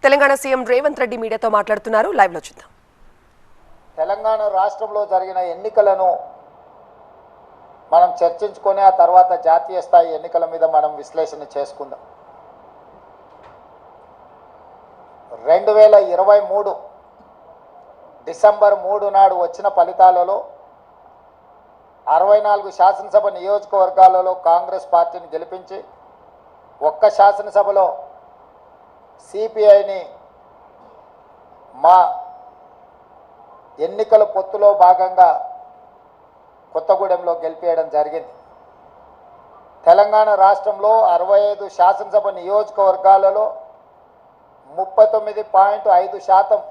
Telangana CM Revanth Reddy మీడియాతో మాట్లాడుతున్నారు. Live లో చూద్దాం. తెలంగాణ రాష్ట్రంలో జరిగిన ఎన్నికలను మనం చర్చించుకొని ఆ తర్వాత జాతీయ స్థాయి ఎన్నికల మీద మనం విశ్లేషణ చేసుకుందాం. 2023 డిసెంబర్ 3 నాడు వచ్చిన ఫలితాలలో 64 శాసనసభ నియోజకవర్గాలలో కాంగ్రెస్ పార్టీని గెలిపించి ఒక్క శాసనసభలో సిపిఐని మా ఎన్నికల పొత్తులో భాగంగా కొత్తగూడెంలో గెలిపేయడం జరిగింది. తెలంగాణ రాష్ట్రంలో 65 శాసనసభ నియోజకవర్గాలలో 39.5%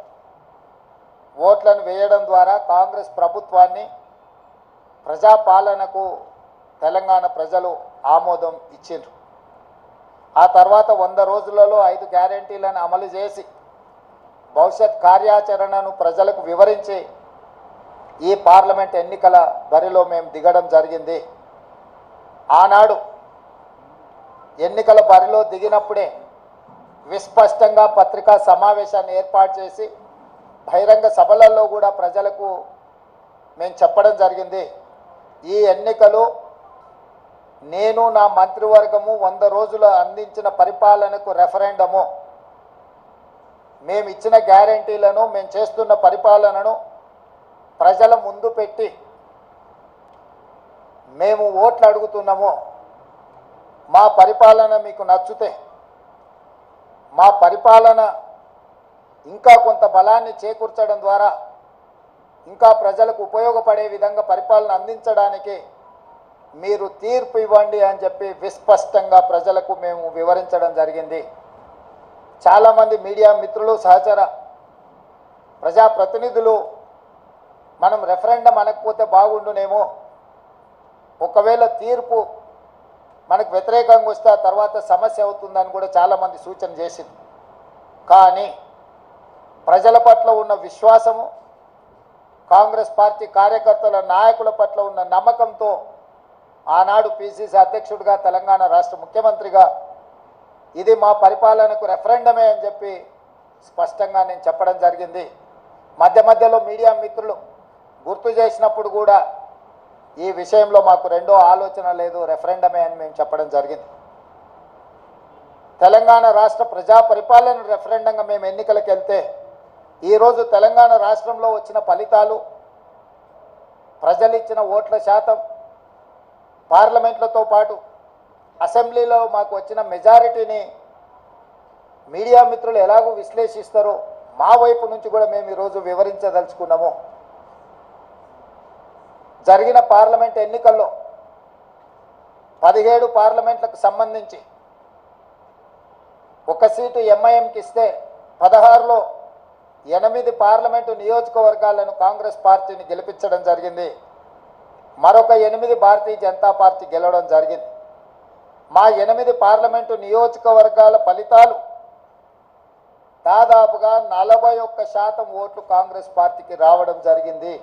ఓట్లను వేయడం ద్వారా కాంగ్రెస్ ప్రభుత్వాన్ని ప్రజాపాలనకు తెలంగాణ ప్రజలు ఆమోదం ఇచ్చిండ్రు. ఆ తర్వాత 100 రోజులలో 5 గ్యారెంటీలను అమలు చేసి భవిష్యత్ కార్యాచరణను ప్రజలకు వివరించి ఈ పార్లమెంట్ ఎన్నికల బరిలో మేము దిగడం జరిగింది. ఆనాడు ఎన్నికల బరిలో దిగినప్పుడే విస్పష్టంగా పత్రికా సమావేశాన్ని ఏర్పాటు చేసి బహిరంగ సభలలో కూడా ప్రజలకు మేము చెప్పడం జరిగింది. ఈ ఎన్నికలు నేను నా మంత్రివర్గము 100 రోజులు అందించిన పరిపాలనకు రెఫరెండము, మేము ఇచ్చిన గ్యారెంటీలను మేము చేస్తున్న పరిపాలనను ప్రజల ముందు పెట్టి మేము ఓట్లు అడుగుతున్నాము. మా పరిపాలన మీకు నచ్చితే మా పరిపాలన ఇంకా కొంత బలాన్ని చేకూర్చడం ద్వారా ఇంకా ప్రజలకు ఉపయోగపడే విధంగా పరిపాలన అందించడానికి మీరు తీర్పు ఇవ్వండి అని చెప్పి విస్పష్టంగా ప్రజలకు మేము వివరించడం జరిగింది. చాలామంది మీడియా మిత్రులు, సహచర ప్రజాప్రతినిధులు మనం రెఫరెండం అనకపోతే బాగుండునేమో, ఒకవేళ తీర్పు మనకు వ్యతిరేకంగా వస్తే ఆ తర్వాత సమస్య అవుతుందని కూడా చాలామంది సూచన చేసింది. కానీ ప్రజల పట్ల ఉన్న విశ్వాసము, కాంగ్రెస్ పార్టీ కార్యకర్తల నాయకుల పట్ల ఉన్న నమ్మకంతో ఆనాడు పిసిసి అధ్యక్షుడిగా, తెలంగాణ రాష్ట్ర ముఖ్యమంత్రిగా ఇది మా పరిపాలనకు రెఫరెండమే అని చెప్పి స్పష్టంగా నేను చెప్పడం జరిగింది. మధ్య మధ్యలో మీడియా మిత్రులు గుర్తు చేసినప్పుడు కూడా ఈ విషయంలో మాకు రెండో ఆలోచన లేదు, రెఫరెండమే అని మేము చెప్పడం జరిగింది. తెలంగాణ రాష్ట్ర ప్రజా పరిపాలన రెఫరెండంగా మేము ఎన్నికలకు వెళ్తే ఈరోజు తెలంగాణ రాష్ట్రంలో వచ్చిన ఫలితాలు, ప్రజలు ఇచ్చిన ఓట్ల శాతం, పార్లమెంట్లతో పాటు అసెంబ్లీలో మాకు వచ్చిన మెజారిటీని మీడియా మిత్రులు ఎలాగూ విశ్లేషిస్తారో మా వైపు నుంచి కూడా మేము ఈరోజు వివరించదలుచుకున్నాము. జరిగిన పార్లమెంట్ ఎన్నికల్లో 17 పార్లమెంట్లకు సంబంధించి ఒక సీటు ఎంఐఎంకి ఇస్తే 16లో 8 పార్లమెంటు నియోజకవర్గాలను కాంగ్రెస్ పార్టీని గెలిపించడం జరిగింది. మరొక 8 భారతీయ జనతా పార్టీ గెలవడం జరిగింది. మా 8 పార్లమెంటు నియోజకవర్గాల ఫలితాలు దాదాపుగా 41% ఓట్లు కాంగ్రెస్ పార్టీకి రావడం జరిగింది.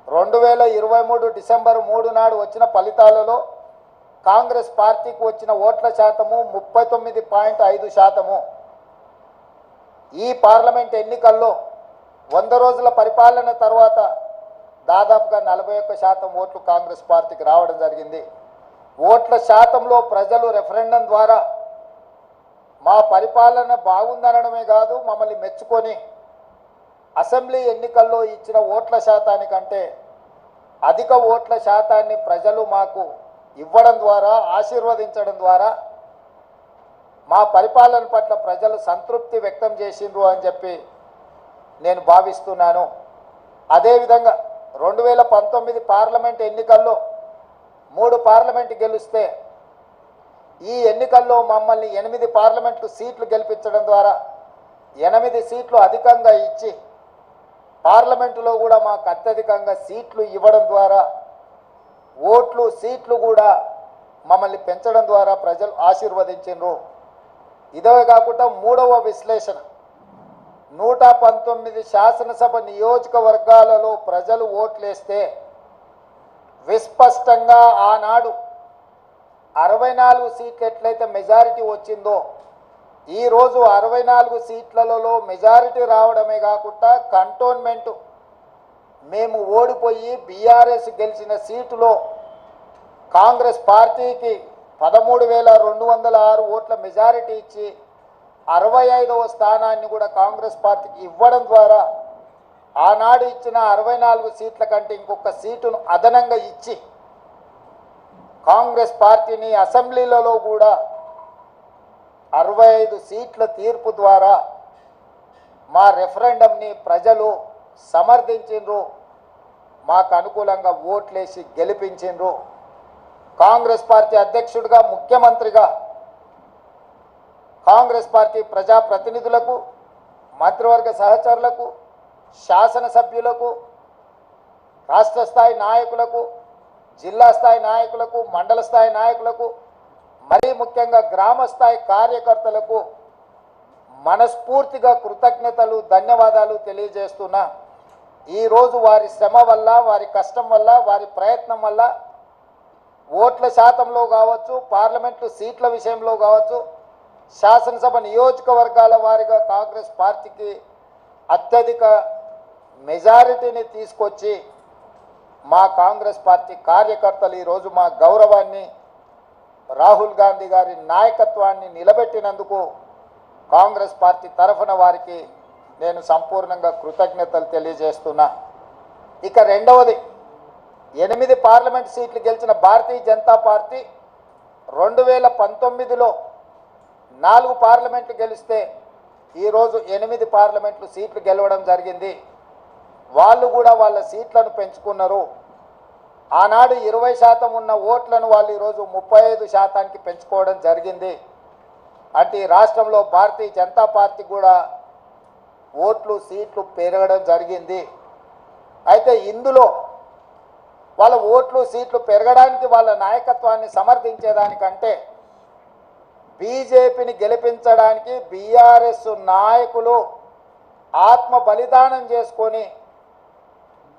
2023 డిసెంబర్ 3 నాడు వచ్చిన ఫలితాలలో కాంగ్రెస్ పార్టీకి వచ్చిన ఓట్ల శాతము 39.5%. ఈ పార్లమెంట్ ఎన్నికల్లో 100 రోజుల పరిపాలన తర్వాత దాదాపుగా 41% ఓట్లు కాంగ్రెస్ పార్టీకి రావడం జరిగింది. ఓట్ల శాతంలో ప్రజలు రెఫరెండం ద్వారా మా పరిపాలన బాగుందనడమే కాదు, మమ్మల్ని మెచ్చుకొని అసెంబ్లీ ఎన్నికల్లో ఇచ్చిన ఓట్ల శాతానికంటే అధిక ఓట్ల శాతాన్ని ప్రజలు మాకు ఇవ్వడం ద్వారా, ఆశీర్వదించడం ద్వారా మా పరిపాలన పట్ల ప్రజలు సంతృప్తి వ్యక్తం చేసిండ్రు అని చెప్పి నేను భావిస్తున్నాను. అదేవిధంగా 2019 పార్లమెంట్ ఎన్నికల్లో 3 పార్లమెంటు గెలిస్తే ఈ ఎన్నికల్లో మమ్మల్ని 8 పార్లమెంటు సీట్లు గెలిపించడం ద్వారా 8 సీట్లు అధికంగా ఇచ్చి పార్లమెంటులో కూడా మాకు అత్యధికంగా సీట్లు ఇవ్వడం ద్వారా సీట్లు కూడా మమ్మల్ని పెంచడం ద్వారా ప్రజలు ఆశీర్వదించారు. ఇదే కాకుండా మూడవ విశ్లేషణ, 119 శాసనసభ నియోజకవర్గాలలో ప్రజలు ఓట్లేస్తే విస్పష్టంగా ఆనాడు 64 సీట్లు ఎట్లయితే మెజారిటీ వచ్చిందో ఈరోజు 64 సీట్లలో మెజారిటీ రావడమే కాకుండా కంటోన్మెంట్ మేము ఓడిపోయి బీఆర్ఎస్ గెలిచిన సీటులో కాంగ్రెస్ పార్టీకి 13,206 ఓట్ల మెజారిటీ ఇచ్చి 65వ స్థానాన్ని కూడా కాంగ్రెస్ పార్టీకి ఇవ్వడం ద్వారా ఆనాడు ఇచ్చిన 64 సీట్ల కంటే ఇంకొక సీటును అదనంగా ఇచ్చి కాంగ్రెస్ పార్టీని అసెంబ్లీలలో కూడా 65 సీట్ల తీర్పు ద్వారా మా రెఫరెండంని ప్రజలు సమర్థించిండ్రు, మాకు అనుకూలంగా ఓట్లేసి గెలిపించిండ్రు. కాంగ్రెస్ పార్టీ అధ్యక్షుడిగా, ముఖ్యమంత్రిగా కాంగ్రెస్ పార్టీ ప్రజాప్రతినిధులకు, మంత్రివర్గ సహచరులకు, శాసనసభ్యులకు, రాష్ట్ర స్థాయి నాయకులకు, జిల్లా స్థాయి నాయకులకు, మండల స్థాయి నాయకులకు, మరీ ముఖ్యంగా గ్రామ స్థాయి కార్యకర్తలకు మనస్ఫూర్తిగా కృతజ్ఞతలు, ధన్యవాదాలు తెలియజేస్తున్నా. ఈరోజు వారి శ్రమ వల్ల, వారి కష్టం వల్ల, వారి ప్రయత్నం వల్ల ఓట్ల శాతంలో కావచ్చు, పార్లమెంటు సీట్ల విషయంలో కావచ్చు, శాసనసభ నియోజకవర్గాల వారిగా కాంగ్రెస్ పార్టీకి అత్యధిక మెజారిటీని తీసుకొచ్చి మా కాంగ్రెస్ పార్టీ కార్యకర్తలు ఈరోజు మా గౌరవాన్ని, రాహుల్ గాంధీ గారి నాయకత్వాన్ని నిలబెట్టినందుకు కాంగ్రెస్ పార్టీ తరఫున వారికి నేను సంపూర్ణంగా కృతజ్ఞతలు తెలియజేస్తున్నా. ఇక రెండవది, 8 పార్లమెంట్ సీట్లు గెలిచిన భారతీయ జనతా పార్టీ 2019లో 4 పార్లమెంట్లు గెలిస్తే ఈరోజు 8 పార్లమెంట్లు సీట్లు గెలవడం జరిగింది. వాళ్ళు కూడా వాళ్ళ సీట్లను పెంచుకున్నారు. ఆనాడు 20% ఉన్న ఓట్లను వాళ్ళు ఈరోజు 35%కి పెంచుకోవడం జరిగింది. అంటే ఈ రాష్ట్రంలో భారతీయ జనతా పార్టీ కూడా ఓట్లు, సీట్లు పెరగడం జరిగింది. అయితే ఇందులో వాళ్ళ ఓట్లు, సీట్లు పెరగడానికి వాళ్ళ నాయకత్వాన్ని సమర్థించేదానికంటే బీజేపీని గెలిపించడానికి బీఆర్ఎస్ నాయకులు ఆత్మ బలిదానం చేసుకొని,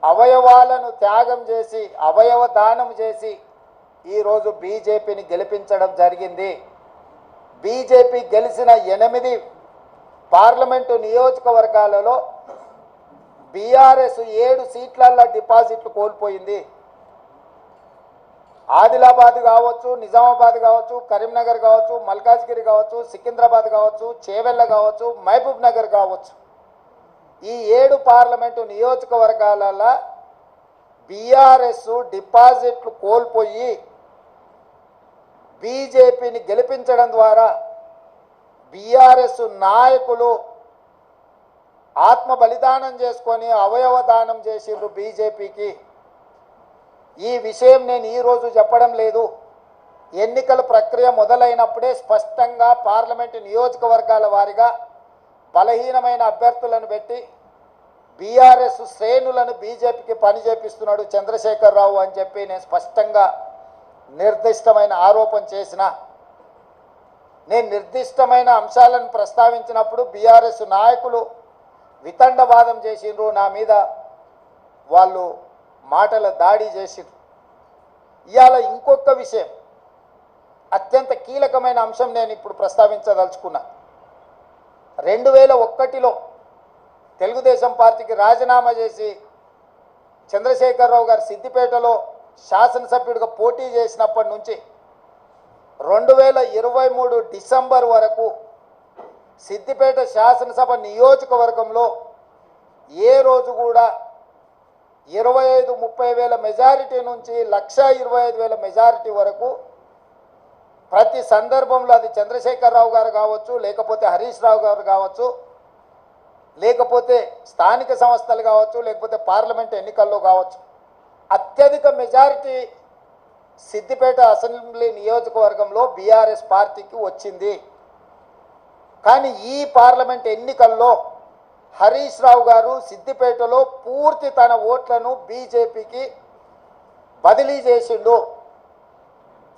అవయవాలను త్యాగం చేసి, అవయవ దానం చేసి ఈరోజు బీజేపీని గెలిపించడం జరిగింది. బీజేపీ గెలిచిన 8 పార్లమెంటు నియోజకవర్గాలలో బీఆర్ఎస్ 7 సీట్లల్లో డిపాజిట్లు కోల్పోయింది. ఆదిలాబాద్ కావచ్చు, నిజామాబాద్ కావచ్చు, కరీంనగర్ కావచ్చు, మల్కాజ్గిరి కావచ్చు, సికింద్రాబాద్ కావచ్చు, చేవెళ్ళ కావచ్చు, మహబూబ్ నగర్ కావచ్చు, ఈ 7 పార్లమెంటు నియోజకవర్గాలలో బీఆర్ఎస్ డిపాజిట్లు కోల్పోయి బీజేపీని గెలిపించడం ద్వారా బీఆర్ఎస్ నాయకులు ఆత్మ బలిదానం చేసుకొని అవయవ దానం చేసిండ్రు బీజేపీకి. ఈ విషయం నేను ఈరోజు చెప్పడం లేదు. ఎన్నికల ప్రక్రియ మొదలైనప్పుడే స్పష్టంగా పార్లమెంటు నియోజకవర్గాల వారిగా బలహీనమైన అభ్యర్థులను పెట్టి బీఆర్ఎస్ శ్రేణులను బీజేపీకి పని చేపిస్తున్నాడు చంద్రశేఖరరావు అని చెప్పి నేను స్పష్టంగా నిర్దిష్టమైన ఆరోపణ చేసిన. నేను నిర్దిష్టమైన అంశాలను ప్రస్తావించినప్పుడు బీఆర్ఎస్ నాయకులు వితండవాదం చేసిండ్రు, నా మీద వాళ్ళు మాటల దాడి చేసిండ్రు. ఇవాళ ఇంకొక విషయం, అత్యంత కీలకమైన అంశం నేను ఇప్పుడు ప్రస్తావించదలుచుకున్నా. 2001లో తెలుగుదేశం పార్టీకి రాజీనామా చేసి చంద్రశేఖరరావు గారు సిద్దిపేటలో శాసనసభ్యుడిగా పోటీ చేసినప్పటి నుంచి 2023 డిసెంబర్ వరకు సిద్దిపేట శాసనసభ నియోజకవర్గంలో ఏ రోజు కూడా 25-30 వేల మెజారిటీ నుంచి 1,25,000 మెజారిటీ వరకు ప్రతి సందర్భంలో అది చంద్రశేఖరరావు గారు కావచ్చు, లేకపోతే హరీష్ రావు గారు కావచ్చు, లేకపోతే స్థానిక సంస్థలు కావచ్చు, లేకపోతే పార్లమెంట్ ఎన్నికల్లో కావచ్చు, అత్యధిక మెజారిటీ సిద్దిపేట అసెంబ్లీ నియోజకవర్గంలో బీఆర్ఎస్ పార్టీకి వచ్చింది. కానీ ఈ పార్లమెంట్ ఎన్నికల్లో హరీష్ రావు గారు సిద్దిపేటలో పూర్తి తన ఓట్లను బీజేపీకి బదిలీ చేసిండు.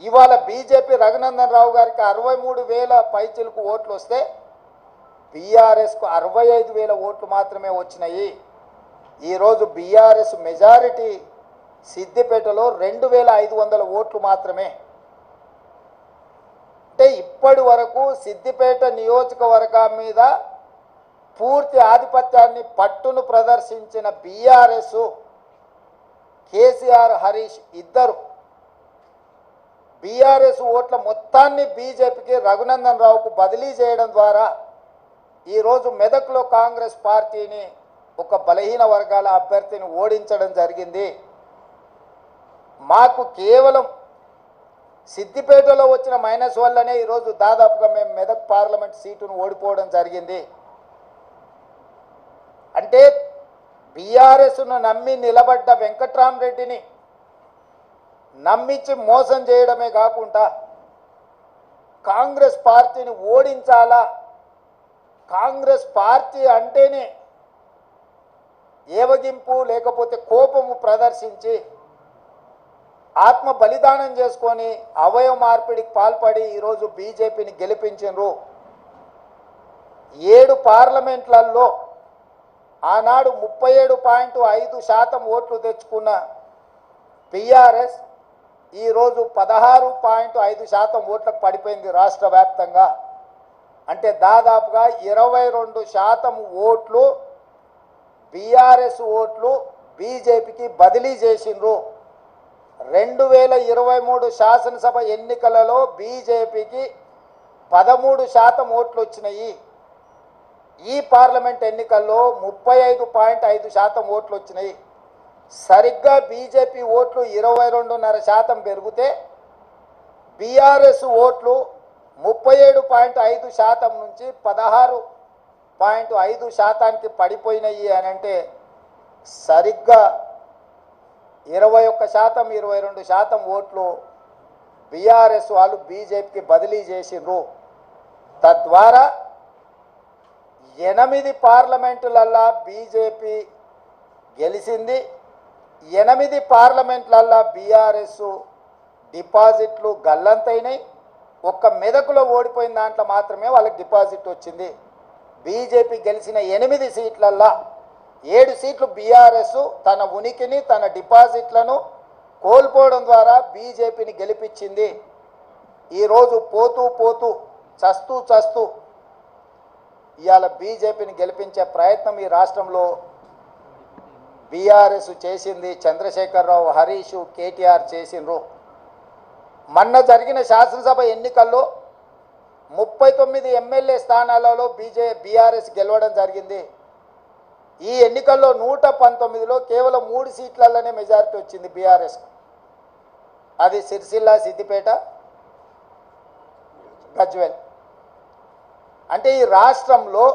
ఇవాళ బీజేపీ రఘునందన్ రావు గారికి 63,000 పైచిలకు ఓట్లు వస్తే బీఆర్ఎస్కు 65,000 ఓట్లు మాత్రమే వచ్చినాయి. ఈరోజు బీఆర్ఎస్ మెజారిటీ సిద్దిపేటలో 2,500 ఓట్లు మాత్రమే. అంటే ఇప్పటి వరకు సిద్దిపేట నియోజకవర్గం మీద పూర్తి ఆధిపత్యాన్ని పట్టును ప్రదర్శించిన బీఆర్ఎస్, కేసీఆర్, హరీష్ ఇద్దరు బీఆర్ఎస్ ఓట్ల మొత్తాన్ని బీజేపీకి రఘునందన్ రావుకు బదిలీ చేయడం ద్వారా ఈరోజు మెదక్లో కాంగ్రెస్ పార్టీని ఒక బలహీన వర్గాల అభ్యర్థిని ఓడించడం జరిగింది. మాకు కేవలం సిద్దిపేటలో వచ్చిన మైనస్ వల్లనే ఈరోజు దాదాపుగా మేము మెదక్ పార్లమెంట్ సీటును ఓడిపోవడం జరిగింది. అంటే బీఆర్ఎస్ను నమ్మి నిలబడ్డ వెంకట్రామరెడ్డిని నమ్మించి మోసం చేయడమే కాకుండా కాంగ్రెస్ పార్టీని ఓడించాలా, కాంగ్రెస్ పార్టీ అంటేనే ఏవగింపు లేకపోతే కోపము ప్రదర్శించి ఆత్మ బలిదానం చేసుకొని అవయవ మార్పిడికి పాల్పడి ఈరోజు బీజేపీని గెలిపించారు. 7 పార్లమెంట్లలో ఆనాడు 37.5% ఓట్లు తెచ్చుకున్న బీఆర్ఎస్ ఈరోజు 16.5% ఓట్లకు పడిపోయింది రాష్ట్ర వ్యాప్తంగా. అంటే దాదాపుగా 22% ఓట్లు బీఆర్ఎస్ ఓట్లు బీజేపీకి బదిలీ చేసిండ్రు. 2023 శాసనసభ ఎన్నికలలో బీజేపీకి 13% ఓట్లు వచ్చినాయి. ఈ పార్లమెంట్ ఎన్నికల్లో 35.5% ఓట్లు వచ్చినాయి. సరిగ్గా బీజేపీ ఓట్లు 22.5% పెరిగితే బీఆర్ఎస్ ఓట్లు 37.5% నుంచి 16.5%కి పడిపోయినాయి అని అంటే సరిగ్గా 21%, 22% ఓట్లు బీఆర్ఎస్ వాళ్ళు బీజేపీకి బదిలీ చేసిండ్రు. తద్వారా 8 పార్లమెంటులల్లా బీజేపీ గెలిచింది. 8 పార్లమెంట్లల్లా బీఆర్ఎస్ డిపాజిట్లు గల్లంతైనాయి. ఒక్క మెదకులో ఓడిపోయిన దాంట్లో మాత్రమే వాళ్ళకి డిపాజిట్ వచ్చింది. బీజేపీ గెలిచిన 8 సీట్లల్లా 7 సీట్లు బీఆర్ఎస్ తన ఉనికిని, తన డిపాజిట్లను కోల్పోవడం ద్వారా బీజేపీని గెలిపించింది. ఈరోజు పోతూ పోతూ చస్తూ చస్తూ ఇవాళ బీజేపీని గెలిపించే ప్రయత్నం ఈ రాష్ట్రంలో బీఆర్ఎస్ చేసింది. చంద్రశేఖరరావు, హరీష్, కేటీఆర్ చేసిండ్రు. మొన్న జరిగిన శాసనసభ ఎన్నికల్లో 39 ఎమ్మెల్యే స్థానాలలో బీఆర్ఎస్ గెలవడం జరిగింది. ఈ ఎన్నికల్లో 119లో కేవలం 3 సీట్లలోనే మెజారిటీ వచ్చింది బీఆర్ఎస్. అది సిరిసిల్ల, సిద్దిపేట, గజ్వేల్. అంటే ఈ రాష్ట్రంలో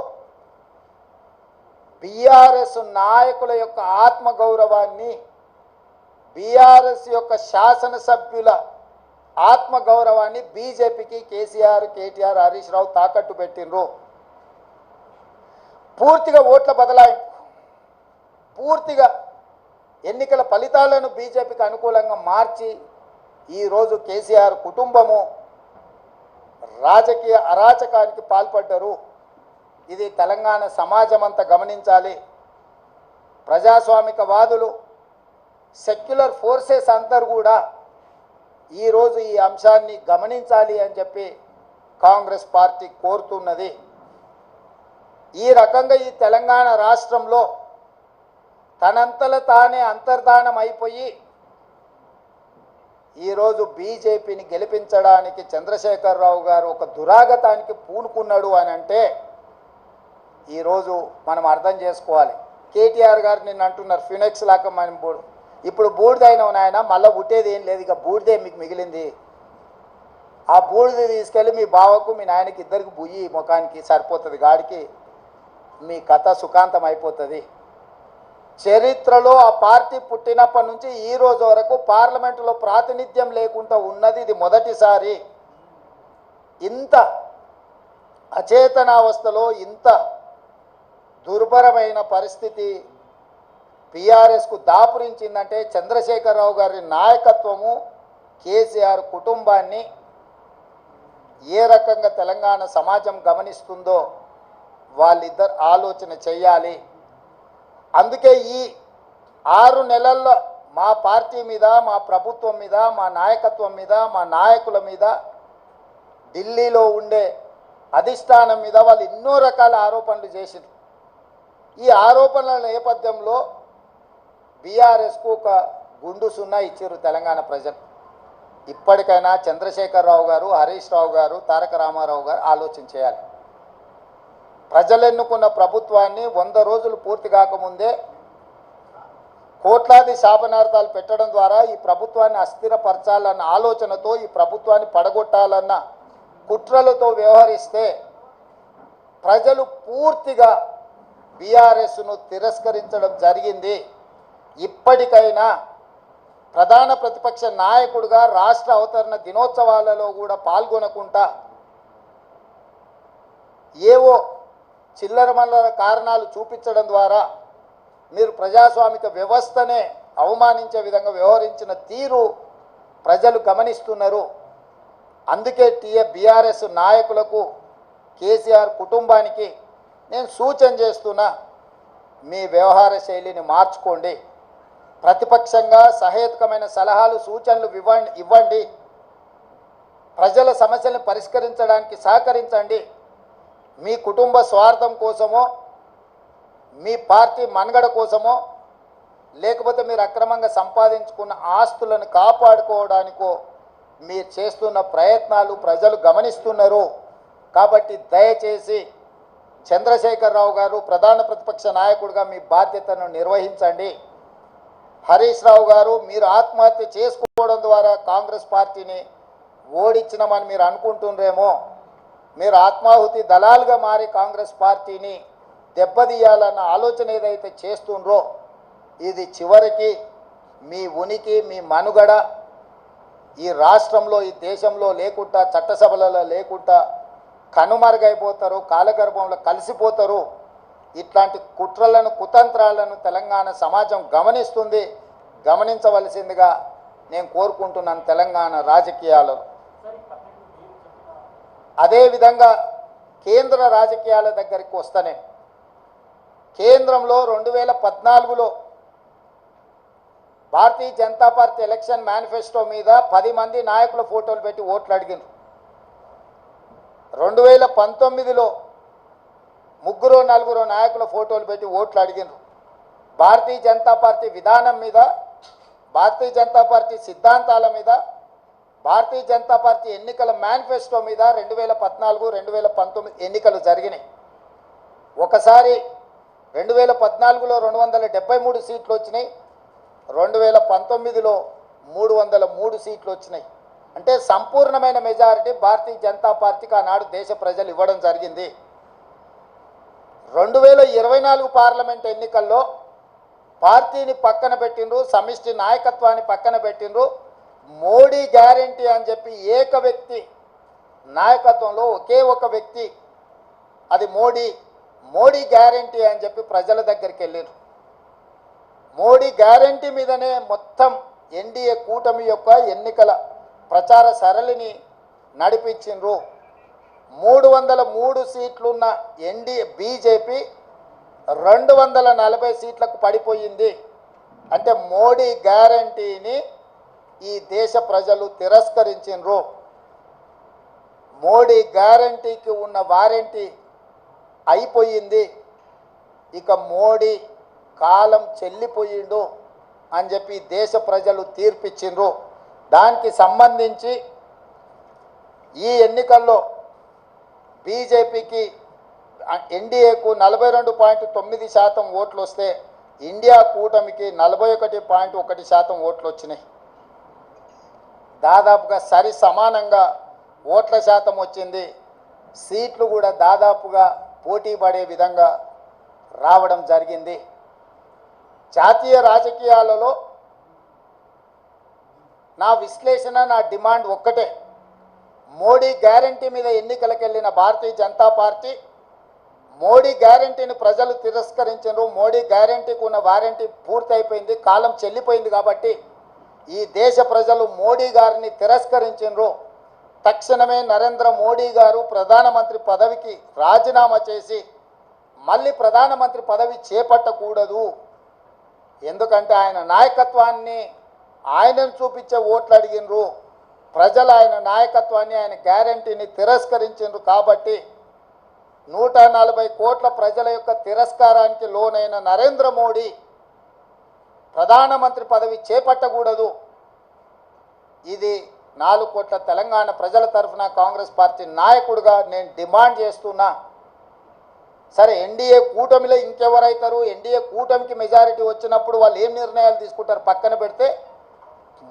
బీఆర్ఎస్ నాయకుల యొక్క ఆత్మగౌరవాన్ని, బీఆర్ఎస్ యొక్క శాసనసభ్యుల ఆత్మగౌరవాన్ని బీజేపీకి కేసీఆర్, కేటీఆర్, హరీష్ రావు తాకట్టు పెట్టిండ్రు. పూర్తిగా ఓట్ల బదలాయింపు, పూర్తిగా ఎన్నికల ఫలితాలను బీజేపీకి అనుకూలంగా మార్చి ఈరోజు కేసీఆర్ కుటుంబము రాజకీయ అరాచకానికి పాల్పడ్డారు. ఇది తెలంగాణ సమాజం అంతా గమనించాలి. ప్రజాస్వామికవాదులు, సెక్యులర్ ఫోర్సెస్ అందరూ కూడా ఈరోజు ఈ అంశాన్ని గమనించాలి అని చెప్పి కాంగ్రెస్ పార్టీ కోరుతున్నది. ఈ రకంగా ఈ తెలంగాణ రాష్ట్రంలో తనంతల తానే అంతర్ధానం అయిపోయి ఈరోజు బీజేపీని గెలిపించడానికి చంద్రశేఖరరావు గారు ఒక దురాగతానికి పూనుకున్నాడు అని అంటే ఈరోజు మనం అర్థం చేసుకోవాలి. కేటీఆర్ గారు నిన్న అంటున్నారు ఫినెక్స్ లాగా మనం ఇప్పుడు బూడిదైన నాయన మళ్ళీ పుట్టేది ఏం లేదు, ఇక బూడిదే మీకు మిగిలింది. ఆ బూడిద తీసుకెళ్ళి మీ బావకు, మీ నాయనకి ఇద్దరికి బుయ్యి ముఖానికి సరిపోతుంది, గాడికి మీ కథ సుఖాంతం అయిపోతుంది. చరిత్రలో ఆ పార్టీ పుట్టినప్పటి నుంచి ఈ రోజు వరకు పార్లమెంటులో ప్రాతినిధ్యం లేకుండా ఉన్నది ఇది మొదటిసారి. ఇంత అచేతనావస్థలో, ఇంత దుర్భరమైన పరిస్థితి బీఆర్ఎస్కు దాపురించిందంటే చంద్రశేఖరరావు గారి నాయకత్వము, కేసీఆర్ కుటుంబాన్ని ఏ రకంగా తెలంగాణ సమాజం గమనిస్తుందో వాళ్ళిద్దరు ఆలోచన చెయ్యాలి. అందుకే ఈ 6 నెలల్లో మా పార్టీ మీద, మా ప్రభుత్వం మీద, మా నాయకత్వం మీద, మా నాయకుల మీద ఢిల్లీలో ఉండే అధిష్టానం మీద వాళ్ళు ఎన్నో రకాల ఆరోపణలు చేసిండ్రు. ఈ ఆరోపణల నేపథ్యంలో బీఆర్ఎస్కు ఒక గుండు సున్నా ఇచ్చారు తెలంగాణ ప్రజలు. ఇప్పటికైనా చంద్రశేఖరరావు గారు, హరీష్ రావు గారు, తారక రామారావు గారు ఆలోచన చేయాలి. ప్రజలు ఎన్నుకున్న ప్రభుత్వాన్ని 100 రోజులు పూర్తి కాకముందే కోట్లాది శాపనార్థాలు పెట్టడం ద్వారా ఈ ప్రభుత్వాన్ని అస్థిరపరచాలన్న ఆలోచనతో, ఈ ప్రభుత్వాన్ని పడగొట్టాలన్న కుట్రలతో వ్యవహరిస్తే ప్రజలు పూర్తిగా బీఆర్ఎస్ను తిరస్కరించడం జరిగింది. ఇప్పటికైనా ప్రధాన ప్రతిపక్ష నాయకుడిగా రాష్ట్ర అవతరణ దినోత్సవాలలో కూడా పాల్గొనకుండా ఏవో చిల్లర మల్లర కారణాలు చూపించడం ద్వారా మీరు ప్రజాస్వామిక వ్యవస్థనే అవమానించే విధంగా వ్యవహరించిన తీరు ప్రజలు గమనిస్తున్నారు. అందుకే బీఆర్ఎస్ నాయకులకు, కేసీఆర్ కుటుంబానికి నేను సూచన చేస్తున్నా, మీ వ్యవహార శైలిని మార్చుకోండి. ప్రతిపక్షంగా సహేతుకమైన సలహాలు, సూచనలు ఇవ్వండి. ప్రజల సమస్యలను పరిష్కరించడానికి సహకరించండి. మీ కుటుంబ స్వార్థం కోసమో, మీ పార్టీ మనుగడ కోసమో, లేకపోతే మీరు అక్రమంగా సంపాదించుకున్న ఆస్తులను కాపాడుకోవడానికో మీరు చేస్తున్న ప్రయత్నాలు ప్రజలు గమనిస్తున్నారు. కాబట్టి దయచేసి చంద్రశేఖరరావు గారు ప్రధాన ప్రతిపక్ష నాయకుడిగా మీ బాధ్యతను నిర్వహించండి. హరీష్ రావు గారు, మీరు ఆత్మహత్య చేసుకోవడం ద్వారా కాంగ్రెస్ పార్టీని ఓడించినామని మీరు అనుకుంటుండ్రేమో. మీరు ఆత్మాహుతి దళాలుగా మారి కాంగ్రెస్ పార్టీని దెబ్బతీయాలన్న ఆలోచన ఏదైతే చేస్తుండ్రో, ఇది చివరికి మీ ఉనికి, మీ మనుగడ ఈ రాష్ట్రంలో, ఈ దేశంలో లేకుండా, చట్టసభలలో లేకుండా కనుమరుగైపోతారు, కాలగర్భంలో కలిసిపోతారు. ఇట్లాంటి కుట్రలను, కుతంత్రాలను తెలంగాణ సమాజం గమనిస్తుంది. గమనించవలసిందిగా నేను కోరుకుంటున్నాను తెలంగాణ రాజకీయాలలో. అదేవిధంగా కేంద్ర రాజకీయాల దగ్గరికి వస్తేనే, కేంద్రంలో 2014లో Bharatiya Janata party election manifesto మీద 10 మంది నాయకుల ఫోటోలు పెట్టి ఓట్లు అడిగినారు. 2019లో 3-4 నాయకుల ఫోటోలు పెట్టి ఓట్లు అడిగినారు. భారతీయ జనతా పార్టీ విధానం మీద, భారతీయ జనతా పార్టీ సిద్ధాంతాల మీద, భారతీయ జనతా పార్టీ ఎన్నికల మేనిఫెస్టో మీద 2014-2019 ఎన్నికలు జరిగినాయి. ఒకసారి 2014లో 273 సీట్లు వచ్చినాయి, 2019లో 303 సీట్లు వచ్చినాయి. అంటే సంపూర్ణమైన మెజారిటీ భారతీయ జనతా పార్టీకి ఆనాడు దేశ ప్రజలు ఇవ్వడం జరిగింది. 2024 పార్లమెంట్ ఎన్నికల్లో పార్టీని పక్కన పెట్టిండ్రు, సమిష్టి నాయకత్వాన్ని పక్కన పెట్టిండ్రు. మోడీ గ్యారంటీ అని చెప్పి ఏక వ్యక్తి నాయకత్వంలో ఒకే ఒక వ్యక్తి, అది మోడీ గ్యారంటీ అని చెప్పి ప్రజల దగ్గరికి వెళ్ళారు. మోడీ గ్యారంటీ మీదనే మొత్తం ఎన్డీఏ కూటమి యొక్క ఎన్నికల ప్రచార సరళిని నడిపించిండ్రు. 303 సీట్లున్న బీజేపీ 240 సీట్లకు పడిపోయింది. అంటే మోడీ గ్యారంటీని ఈ దేశ ప్రజలు తిరస్కరించిండ్రు. మోడీ గ్యారంటీకి ఉన్న వారంటీ అయిపోయింది. ఇక మోడీ కాలం చెల్లిపోయిండు అని చెప్పి దేశ ప్రజలు తీర్పిచ్చిండ్రు. దానికి సంబంధించి ఈ ఎన్నికల్లో బీజేపీకి, ఎన్డీఏకు 42.9% ఓట్లు వస్తే ఇండియా కూటమికి 41.1% ఓట్లు వచ్చినాయి. దాదాపుగా సరి సమానంగా ఓట్ల శాతం వచ్చింది. సీట్లు కూడా దాదాపుగా పోటీ పడే విధంగా రావడం జరిగింది. జాతీయ రాజకీయాలలో నా విశ్లేషణ, నా డిమాండ్ ఒక్కటే. మోడీ గ్యారంటీ మీద ఎన్నికలకు వెళ్ళిన భారతీయ జనతా పార్టీ మోడీ గ్యారంటీని ప్రజలు తిరస్కరించారు. మోడీ గ్యారంటీకి ఉన్న వారంటీ పూర్తయిపోయింది, కాలం చెల్లిపోయింది. కాబట్టి ఈ దేశ ప్రజలు మోడీ గారిని తిరస్కరించారు. తక్షణమే నరేంద్ర మోడీ గారు ప్రధానమంత్రి పదవికి రాజీనామా చేసి మళ్ళీ ప్రధానమంత్రి పదవి చేపట్టకూడదు. ఎందుకంటే ఆయన నాయకత్వాన్ని, ఆయనను చూపించే ఓట్లు అడిగినరు. ప్రజలు ఆయన నాయకత్వాన్ని, ఆయన గ్యారంటీని తిరస్కరించారు. కాబట్టి 140 కోట్ల ప్రజల యొక్క తిరస్కారానికి లోనైన నరేంద్ర మోడీ ప్రధానమంత్రి పదవి చేపట్టకూడదు. ఇది 4 కోట్ల తెలంగాణ ప్రజల తరఫున కాంగ్రెస్ పార్టీ నాయకుడిగా నేను డిమాండ్ చేస్తున్నా. సరే, ఎన్డీఏ కూటమిలో ఇంకెవరైతారు? ఎన్డీఏ కూటమికి మెజారిటీ వచ్చినప్పుడు వాళ్ళు ఏం నిర్ణయాలు తీసుకుంటారు పక్కన పెడితే,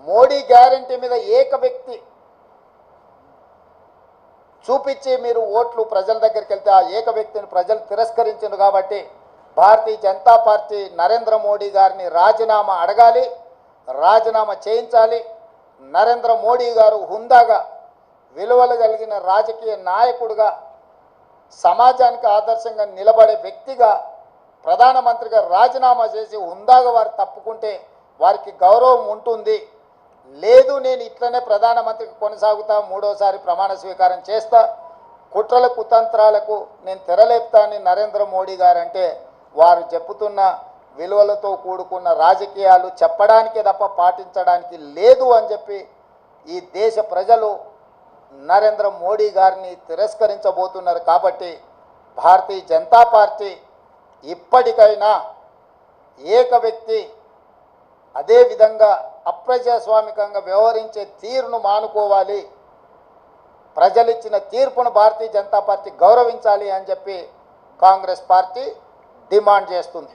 మోడీ గ్యారంటీ మీద ఏక వ్యక్తి చూపించి మీరు ఓట్లు ప్రజల దగ్గరికి వెళ్తే ఆ ఏక వ్యక్తిని ప్రజలు తిరస్కరించారు. కాబట్టి భారతీయ జనతా పార్టీ నరేంద్ర మోడీ గారిని రాజీనామా అడగాలి, రాజీనామా చేయించాలి. నరేంద్ర మోడీ గారు హుందాగా, విలువలు కలిగిన రాజకీయ నాయకుడిగా, సమాజానికి ఆదర్శంగా నిలబడే వ్యక్తిగా ప్రధానమంత్రిగా రాజీనామా చేసి హుందాగా వారు తప్పుకుంటే వారికి గౌరవం ఉంటుంది. లేదు, నేను ఇట్లనే ప్రధానమంత్రికి కొనసాగుతా, 3వసారి ప్రమాణ స్వీకారం చేస్తా, కుట్రల కుతంత్రాలకు నేను తెరలేపుతా అని నరేంద్ర మోడీ గారు అంటే, వారు చెప్పుతున్న విలువలతో కూడుకున్న రాజకీయాలు చెప్పడానికే తప్ప పాటించడానికి లేదు అని చెప్పి ఈ దేశ ప్రజలు నరేంద్ర మోడీ గారిని తిరస్కరించబోతున్నారు. కాబట్టి భారతీయ జనతా పార్టీ ఇప్పటికైనా ఏక వ్యక్తి అదేవిధంగా అప్రజాస్వామికంగా వ్యవహరించే తీరును మానుకోవాలి. ప్రజలిచ్చిన తీర్పును భారతీయ జనతా పార్టీ గౌరవించాలి అని చెప్పి కాంగ్రెస్ పార్టీ డిమాండ్ చేస్తుంది.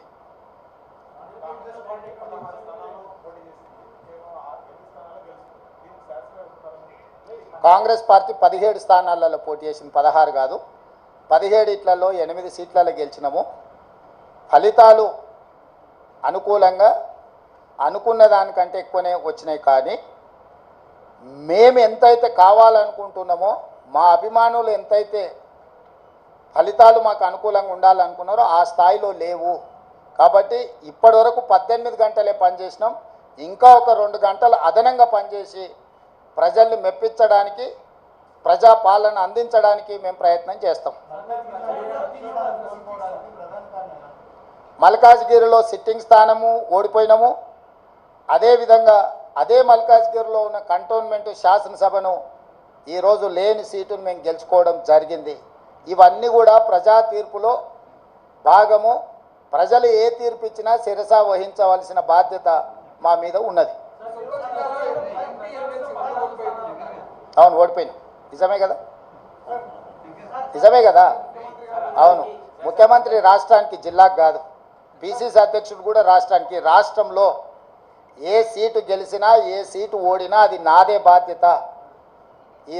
కాంగ్రెస్ పార్టీ 17 స్థానాలలో పోటీ చేసింది, 16 కాదు. 17 ఇట్లలో 8 సీట్లలో గెలిచినాము. ఫలితాలు అనుకూలంగా అనుకున్న దానికంటే ఎక్కువనే వచ్చినాయి. కానీ మేము ఎంతైతే కావాలనుకుంటున్నామో, మా అభిమానులు ఎంతైతే ఫలితాలు మాకు అనుకూలంగా ఉండాలనుకున్నారో ఆ స్థాయిలో లేవు. కాబట్టి ఇప్పటి వరకు 18 గంటలే పనిచేసినాం. ఇంకా ఒక 2 గంటలు అదనంగా పనిచేసి ప్రజల్ని మెప్పించడానికి, ప్రజాపాలన అందించడానికి మేము ప్రయత్నం చేస్తాం. మల్కాజ్గిరిలో సిట్టింగ్ స్థానము ఓడిపోయినాము. అదేవిధంగా అదే మల్కాజ్గిరిలో ఉన్న కంటోన్మెంట్ శాసనసభను ఈరోజు లేని సీటును మేము గెలుచుకోవడం జరిగింది. ఇవన్నీ కూడా ప్రజా తీర్పులో భాగము. ప్రజలు ఏ తీర్పు ఇచ్చినా శిరస వహించవలసిన బాధ్యత మా మీద ఉన్నది. అవును, ఓడిపోయినా నిజమే కదా, నిజమే కదా. అవును, ముఖ్యమంత్రి రాష్ట్రానికి, జిల్లాకు కాదు. పిసిసి అధ్యక్షుడు కూడా రాష్ట్రానికి. రాష్ట్రంలో ఏ సీటు గెలిచినా ఏ సీటు ఓడినా అది నాదే బాధ్యత. ఈ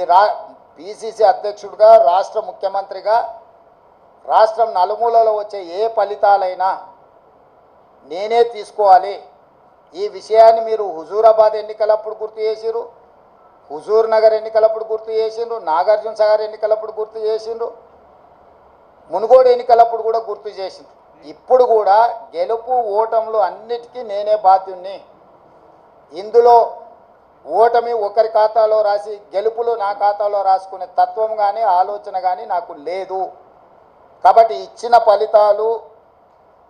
పిసిసి అధ్యక్షుడిగా, రాష్ట్ర ముఖ్యమంత్రిగా రాష్ట్రం నలుమూలలో వచ్చే ఏ ఫలితాలైనా నేనే తీసుకోవాలి. ఈ విషయాన్ని మీరు హుజూరాబాద్ ఎన్నికలప్పుడు గుర్తు చేసిరు, హుజూర్ నగర్ ఎన్నికలప్పుడు గుర్తు చేసిండ్రు, నాగార్జున సాగర్ ఎన్నికలప్పుడు గుర్తు చేసిండ్రు, మునుగోడు ఎన్నికలప్పుడు కూడా గుర్తు చేసిండ్రు. ఇప్పుడు కూడా గెలుపు ఓటములు అన్నిటికీ నేనే బాధ్యుణ్ణి. ఇందులో ఓటమి ఒకరి ఖాతాలో రాసి గెలుపులు నా ఖాతాలో రాసుకునే తత్వం కానీ ఆలోచన కానీ నాకు లేదు. కాబట్టి ఇచ్చిన ఫలితాలు,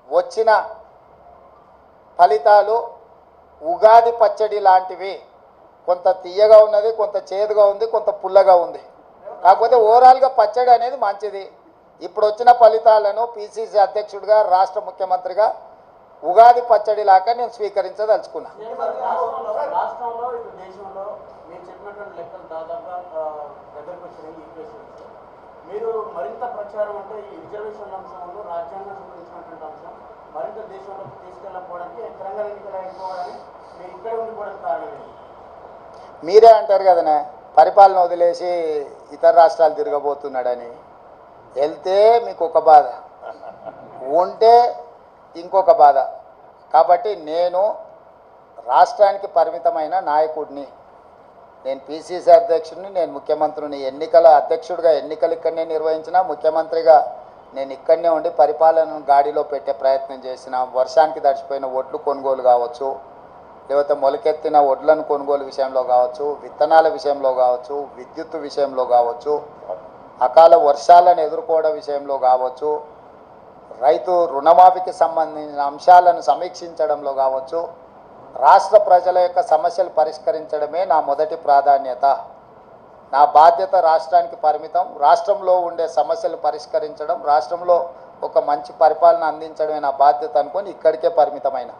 వచ్చిన ఫలితాలు ఉగాది పచ్చడి లాంటివి. కొంత తీయగా ఉన్నది, కొంత చేదుగా ఉంది, కొంత పుల్లగా ఉంది. కాకపోతే ఓవరాల్గా పచ్చడి అనేది మంచిది. ఇప్పుడు వచ్చిన ఫలితాలను పిసిసి అధ్యక్షుడిగా, రాష్ట్ర ముఖ్యమంత్రిగా ఉగాది పచ్చడి లాగా నేను స్వీకరించదలుచుకున్నా. మీరు మరింత ప్రచారం అంటే ఈ రిజర్వేషన్ అంశంలో రాజ్యాంగం సంబంధించినటువంటి అంశం మరింత దేశంలోకి తీసుకెళ్ళకపోవడానికి, తెలంగాణ ఎన్నికలు అయిపోవడానికి మీరు ఇక్కడ ఉండిపోవడానికి కారణం. మీరే అంటారు కదనే, పరిపాలన వదిలేసి ఇతర రాష్ట్రాలు తిరగబోతున్నాడని. వెళ్తే మీకు ఒక బాధ, ఉంటే ఇంకొక బాధ. కాబట్టి నేను రాష్ట్రానికి పరిమితమైన నాయకుడిని. నేను పిసిసి అధ్యక్షుడిని, నేను ముఖ్యమంత్రిని. ఎన్నికల అధ్యక్షుడిగా ఎన్నికలు ఇక్కడనే నిర్వహించిన, ముఖ్యమంత్రిగా నేను ఇక్కడనే ఉండి పరిపాలనను గాడిలో పెట్టే ప్రయత్నం చేసిన. వర్షానికి తడిచిపోయిన ఒడ్లు కొనుగోలు కావచ్చు, లేకపోతే మొలకెత్తిన ఒడ్లను కొనుగోలు విషయంలో కావచ్చు, విత్తనాల విషయంలో కావచ్చు, విద్యుత్ విషయంలో కావచ్చు, అకాల వర్షాలను ఎదుర్కోవడం విషయంలో కావచ్చు, రైతు రుణమాఫీకి సంబంధించిన అంశాలను సమీక్షించడంలో కావచ్చు, రాష్ట్ర ప్రజల యొక్క సమస్యలు పరిష్కరించడమే నా మొదటి ప్రాధాన్యత. నా బాధ్యత రాష్ట్రానికి పరిమితం. రాష్ట్రంలో ఉండే సమస్యలు పరిష్కరించడం, రాష్ట్రంలో ఒక మంచి పరిపాలన అందించడమే నా బాధ్యత అనుకొని ఇక్కడికే పరిమితమైన.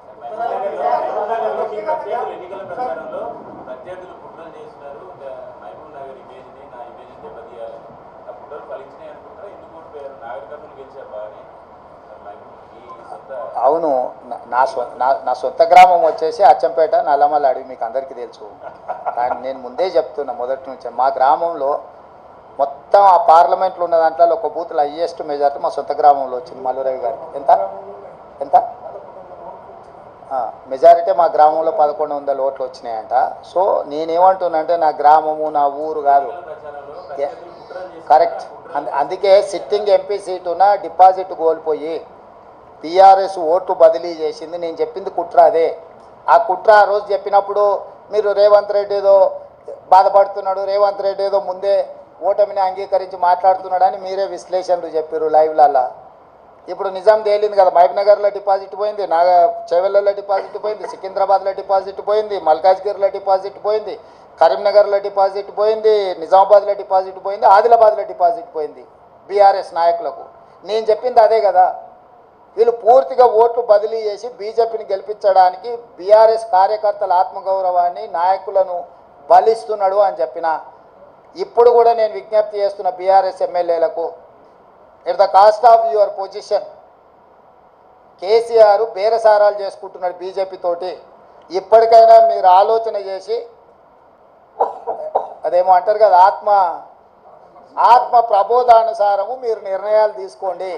అవును, నా సొంత గ్రామం వచ్చేసి అచ్చంపేట, నల్లమల్ల అడవి, మీకు అందరికీ తెలుసు. కానీ నేను ముందే చెప్తున్నా మొదటి నుంచి, మా గ్రామంలో మొత్తం ఆ పార్లమెంట్లో ఉన్న దాంట్లో ఒక బూత్లో హైయెస్ట్ మెజార్టీ మా సొంత గ్రామంలో వచ్చింది మల్లురవి గారికి. ఎంత మెజారిటీ మా గ్రామంలో 1100 ఓట్లు వచ్చినాయంట. సో నేనేమంటున్నానంటే నా గ్రామము నా ఊరు కాదు, కరెక్ట్. అందుకే సిట్టింగ్ ఎంపీ సీటున డిపాజిట్ కోల్పోయి టీఆర్ఎస్ ఓట్లు బదిలీ చేసింది. నేను చెప్పింది కుట్ర అదే. ఆ కుట్ర ఆ రోజు చెప్పినప్పుడు మీరు రేవంత్ రెడ్డి ఏదో బాధపడుతున్నాడు, రేవంత్ రెడ్డి ఏదో ముందే ఓటమిని అంగీకరించి మాట్లాడుతున్నాడని మీరే విశ్లేషణలు చెప్పారు లైవ్లల్లా. ఇప్పుడు నిజం తేలింది కదా, మహబూబ్నగర్లో డిపాజిట్ పోయింది, చేవెళ్ళలో డిపాజిట్ పోయింది, సికింద్రాబాద్లో డిపాజిట్ పోయింది, మల్కాజ్గిరిలో డిపాజిట్ పోయింది, కరీంనగర్లో డిపాజిట్ పోయింది, నిజామాబాద్లో డిపాజిట్ పోయింది, ఆదిలాబాద్లో డిపాజిట్ పోయింది బీఆర్ఎస్ నాయకులకు. నేను చెప్పింది అదే కదా. వీళ్ళు పూర్తిగా ఓట్లు బదిలీ చేసి బీజేపీని గెలిపించడానికి బీఆర్ఎస్ కార్యకర్తల ఆత్మగౌరవాన్ని, నాయకులను బలిస్తున్నాడు అని చెప్పిన. ఇప్పుడు కూడా నేను విజ్ఞప్తి చేస్తున్న బీఆర్ఎస్ ఎమ్మెల్యేలకు, at the cost of your position, KCR బేరసారాలు చేసుకుంటున్నాడు బీజేపీ తోటి. ఇప్పటికైనా మీరు ఆలోచన చేసి, అదేమో అంటారు కదా, ఆత్మ ప్రబోధానుసారము మీరు నిర్ణయాలు తీసుకోండి.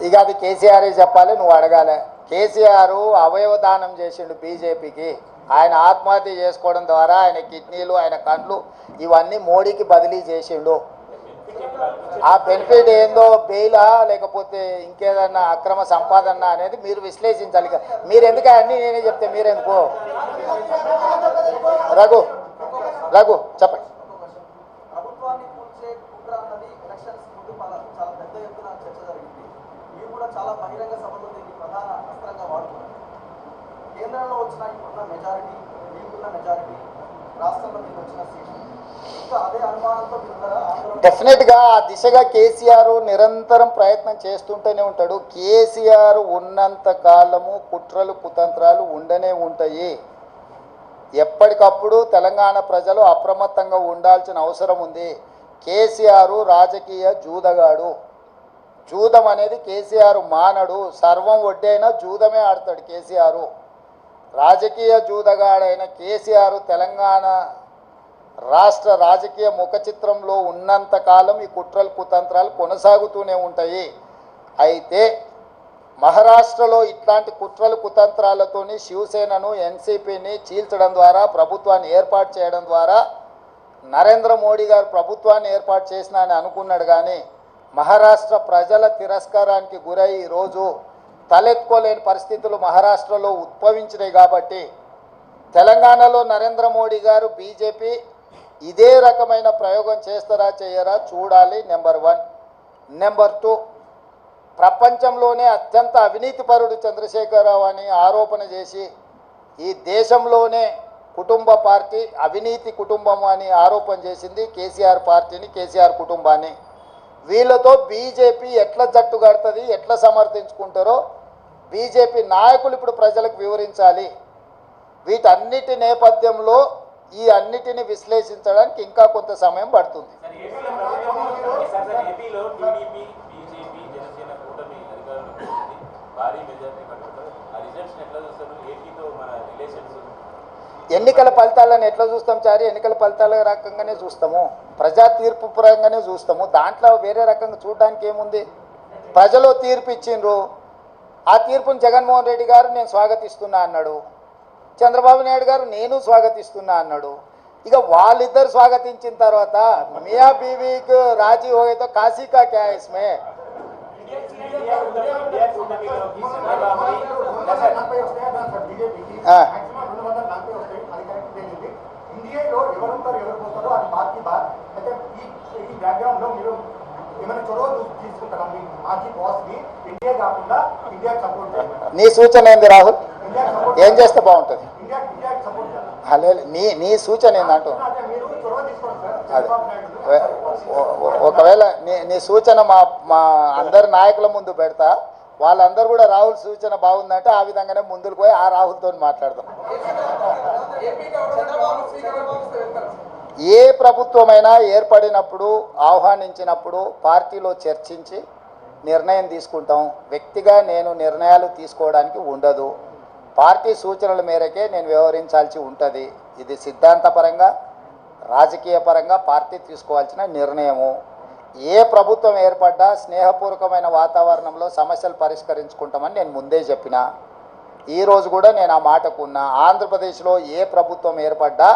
ఇక అది కేసీఆరే చెప్పాలి, నువ్వు అడగాలి. కేసీఆర్ అవయవదానం చేసిండు బీజేపీకి. ఆయన ఆత్మహత్య చేసుకోవడం ద్వారా ఆయన కిడ్నీలు, ఆయన కండ్లు ఇవన్నీ మోడీకి బదిలీ చేసిండు. ఆ బెనిఫిట్ ఏందో, బెయిలా లేకపోతే ఇంకేదన్నా అక్రమ సంపాదన అనేది మీరు విశ్లేషించాలి. మీరు ఎందుకు అన్నీ నేనే చెప్తే మీరెందుకు? రఘు చెప్పండి. ప్రభుత్వాన్ని కూల్చే కుట్ర అన్నది ఎలక్షన్స్ ముందు చాలా పెద్ద ఎత్తున చర్చ జరిగింది. మీరు కూడా చాలా బహిరంగ సభలో దీన్ని ప్రధాన అస్త్రంగా వాడుతున్నారు. కేంద్రంలో వచ్చిన ఇప్పుడున్న మెజారిటీ, మీకున్న మెజారిటీ, రాష్ట్రంలో మీకు వచ్చిన సీట్లు, ఇంకా అదే అనుమానంతో డెఫినెట్గా ఆ దిశగా కేసీఆర్ నిరంతరం ప్రయత్నం చేస్తుంటూనే ఉంటాడు. కేసీఆర్ ఉన్నంత కాలము కుట్రలు కుతంత్రాలు ఉండనే ఉంటాయి. ఎప్పటికప్పుడు తెలంగాణ ప్రజలు అప్రమత్తంగా ఉండాల్సిన అవసరం ఉంది. కేసీఆర్ రాజకీయ జూదగాడు. జూదం అనేది కేసీఆర్ మానడు. సర్వం ఒడ్డైనా జూదమే ఆడతాడు కేసీఆర్. రాజకీయ జూదగాడైన కేసీఆర్ తెలంగాణ రాష్ట్ర రాజకీయ ముఖ చిత్రంలో ఉన్నంతకాలం ఈ కుట్రలు కుతంత్రాలు కొనసాగుతూనే ఉంటాయి. అయితే మహారాష్ట్రలో ఇట్లాంటి కుట్రలు కుతంత్రాలతోని శివసేనను, ఎన్సీపీని చీల్చడం ద్వారా, ప్రభుత్వాన్ని ఏర్పాటు చేయడం ద్వారా నరేంద్ర మోడీ గారు ప్రభుత్వాన్ని ఏర్పాటు చేసినా అని అనుకున్నాడు. కానీ మహారాష్ట్ర ప్రజల తిరస్కారానికి గురై ఈరోజు తలెత్తుకోలేని పరిస్థితులు మహారాష్ట్రలో ఉద్భవించినాయి. కాబట్టి తెలంగాణలో నరేంద్ర మోడీ గారు, బీజేపీ ఇదే రకమైన ప్రయోగం చేస్తారా చేయరా చూడాలి. నెంబర్ 1. నెంబర్ 2, ప్రపంచంలోనే అత్యంత అవినీతిపరుడు చంద్రశేఖరరావు అని ఆరోపణ చేసి ఈ దేశంలోనే కుటుంబ పార్టీ, అవినీతి కుటుంబం అని ఆరోపణ చేసింది కేసీఆర్ పార్టీని, కేసీఆర్ కుటుంబాన్ని. వీళ్ళతో బీజేపీ ఎట్లా జట్టు కడుతుంది, ఎట్లా సమర్థించుకుంటారో బీజేపీ నాయకులు ఇప్పుడు ప్రజలకు వివరించాలి. వీటన్నిటి నేపథ్యంలో ఈ అన్నిటిని విశ్లేషించడానికి ఇంకా కొంత సమయం పడుతుంది. ఎన్నికల ఫలితాలను ఎట్లా చూస్తాం చారి? ఎన్నికల ఫలితాల రకంగానే చూస్తాము, ప్రజా తీర్పు పరంగానే చూస్తాము. దాంట్లో వేరే రకంగా చూడడానికి ఏముంది? ప్రజలు తీర్పు ఇచ్చిండ్రు. ఆ తీర్పును జగన్మోహన్ రెడ్డి గారు నేను స్వాగతిస్తున్నా అన్నాడు. చంద్రబాబు నాయుడు గారు నేను స్వాగతిస్తున్నా అన్నాడు. ఇక వాళ్ళిద్దరు స్వాగతించిన తర్వాత మియా బీవీకి రాజీ హోయేతో కాశీ కా క్యా ఇస్మే? ఇండియాలో ఎవరుంటారు ఎవరు పోతారో అది పార్టీ నీ సూచన ఏంది రాహుల్? ఏం చేస్తే బాగుంటుంది? లేదు, నీ సూచన ఏందంటూ అదే ఒకవేళ నీ సూచన మా అందరి నాయకుల ముందు పెడతా, వాళ్ళందరూ కూడా రాహుల్ సూచన బాగుందంటే ఆ విధంగానే ముందుకు పోయి ఆ రాహుల్తో మాట్లాడదాం. ఏ ప్రభుత్వమైనా ఏర్పడినప్పుడు ఆహ్వానించినప్పుడు పార్టీలో చర్చించి నిర్ణయం తీసుకుంటాం. వ్యక్తిగా నేను నిర్ణయాలు తీసుకోవడానికి ఉండదు. పార్టీ సూచనల మేరకే నేను వ్యవహరించాల్సి ఉంటుంది. ఇది సిద్ధాంతపరంగా రాజకీయ పరంగా పార్టీ తీసుకోవాల్సిన నిర్ణయము. ఏ ప్రభుత్వం ఏర్పడ్డా స్నేహపూర్వకమైన వాతావరణంలో సమస్యలు పరిష్కరించుకుంటామని నేను ముందే చెప్పిన. ఈరోజు కూడా నేను ఆ మాటకు ఉన్నా. ఆంధ్రప్రదేశ్లో ఏ ప్రభుత్వం ఏర్పడ్డా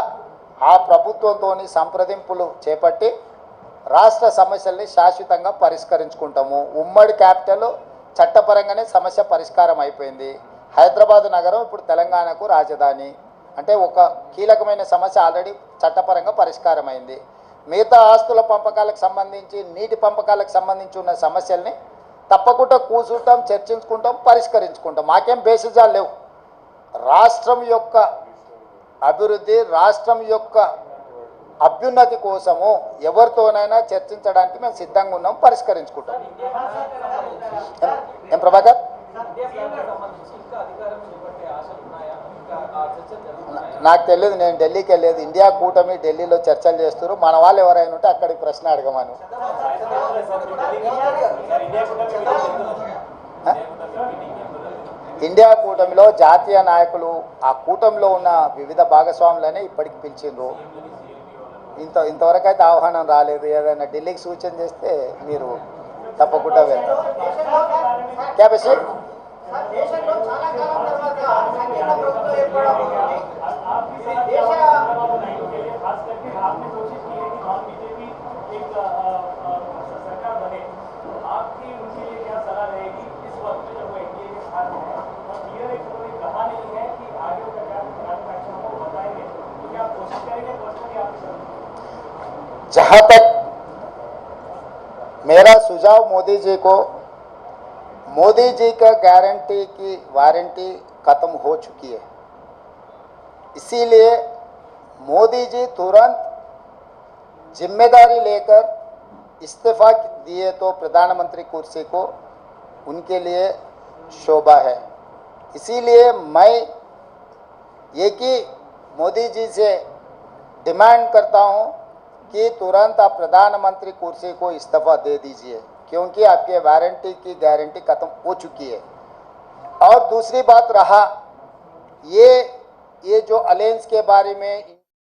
ఆ ప్రభుత్వంతో సంప్రదింపులు చేపట్టి రాష్ట్ర సమస్యల్ని శాశ్వతంగా పరిష్కరించుకుంటాము. ఉమ్మడి క్యాపిటల్ చట్టపరంగానే సమస్య పరిష్కారం అయిపోయింది. హైదరాబాద్ నగరం ఇప్పుడు తెలంగాణకు రాజధాని అంటే ఒక కీలకమైన సమస్య ఆల్రెడీ చట్టపరంగా పరిష్కారం అయింది. మిగతా ఆస్తుల పంపకాలకు సంబంధించి నీటి పంపకాలకు సంబంధించి ఉన్న సమస్యల్ని తప్పకుండా కూర్చుంటాం, చర్చించుకుంటాం, పరిష్కరించుకుంటాం. మాకేం బేసిజాలు లేవు. రాష్ట్రం యొక్క అభివృద్ధి, రాష్ట్రం యొక్క అభ్యున్నతి కోసము ఎవరితోనైనా చర్చించడానికి మేము సిద్ధంగా ఉన్నాం, పరిష్కరించుకుంటాం. ఏం ప్రభాకర్? నాకు తెలియదు, నేను ఢిల్లీకి వెళ్ళలేదు. ఇండియా కూటమి ఢిల్లీలో చర్చలు చేస్తారు. మన వాళ్ళు ఎవరైనా ఉంటే అక్కడికి ప్రశ్న అడగమను. ఇండియా కూటమిలో జాతీయ నాయకులు ఆ కూటమిలో ఉన్న వివిధ భాగస్వాములనే ఇప్పటికి పిలిచిండ్రు. ఇంతవరకు అయితే ఆహ్వానం రాలేదు. ఏదైనా ఢిల్లీకి సూచన చేస్తే మీరు తప్పకుండా వెళ్తారు. క్యాబేసి जहाँ तक मेरा सुझाव मोदी जी को, मोदी जी का गारंटी की वारंटी खत्म हो चुकी है, इसीलिए मोदी जी तुरंत जिम्मेदारी लेकर इस्तीफा दिए तो प्रधानमंत्री कुर्सी को उनके लिए शोभा है। इसीलिए मैं एक ही मोदी जी से डिमांड करता हूं कि तुरंत आप प्रधानमंत्री कुर्सी को इस्तीफा दे दीजिए, क्योंकि आपके वारंटी की गारंटी खत्म हो चुकी है। और दूसरी बात रहा ये जो अलायंस के बारे में